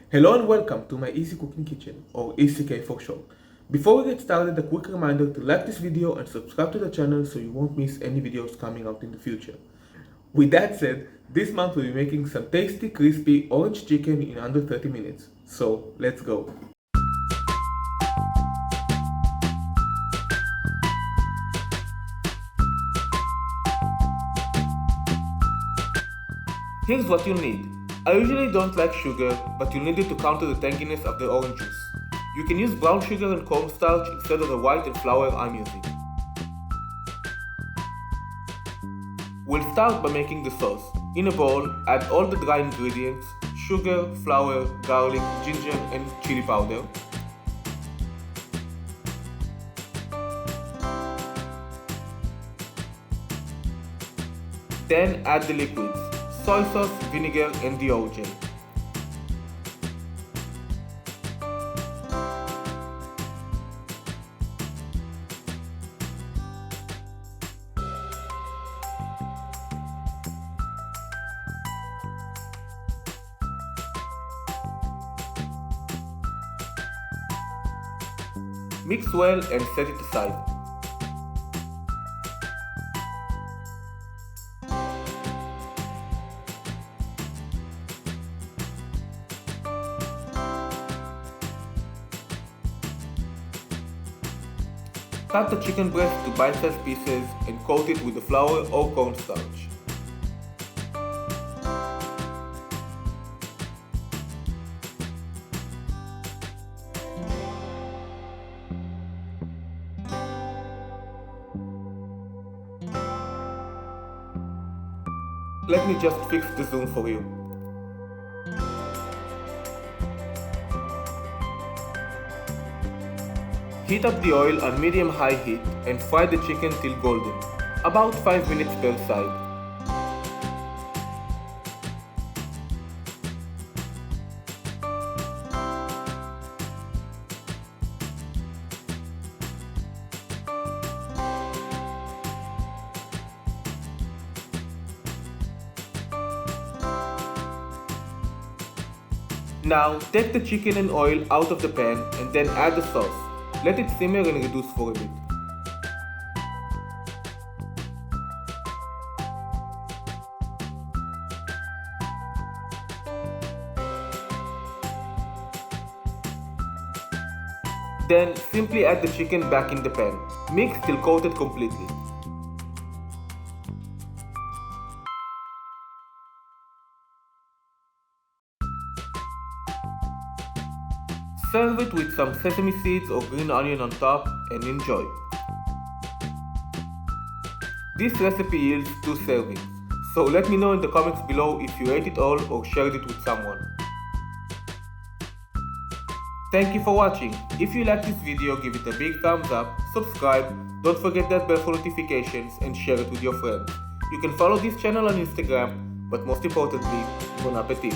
Hello and welcome to my Easy Cooking Kitchen, or ECK for short. Before we get started, a quick reminder to like this video and subscribe to the channel so you won't miss any videos coming out in the future. With that said, this month we'll be making some tasty, crispy orange chicken in under 30 minutes. So, let's go. Here's what you'll need. I usually don't like sugar, but you'll need it to counter the tanginess of the orange juice. You can use brown sugar and cornstarch instead of the white and flour I'm using. We'll start by making the sauce. In a bowl, add all the dry ingredients: sugar, flour, garlic, ginger, and chili powder. Then add the liquids: soy sauce, vinegar, and detergent. Mix well and set it aside. Cut the chicken breast to bite-sized pieces and coat it with the flour or cornstarch. Let me just fix the zoom for you. Heat up the oil on medium-high heat and fry the chicken till golden, about 5 minutes per side. Now take the chicken and oil out of the pan and then add the sauce. Let it simmer and reduce for a bit. Then simply add the chicken back in the pan. Mix till coated completely. Serve it with some sesame seeds or green onion on top and enjoy. This recipe yields 2 servings, so let me know in the comments below if you ate it all or shared it with someone. Thank you for watching. If you like this video, give it a big thumbs up, subscribe, don't forget that bell for notifications, and share it with your friends. You can follow this channel on Instagram, but most importantly, bon appetit!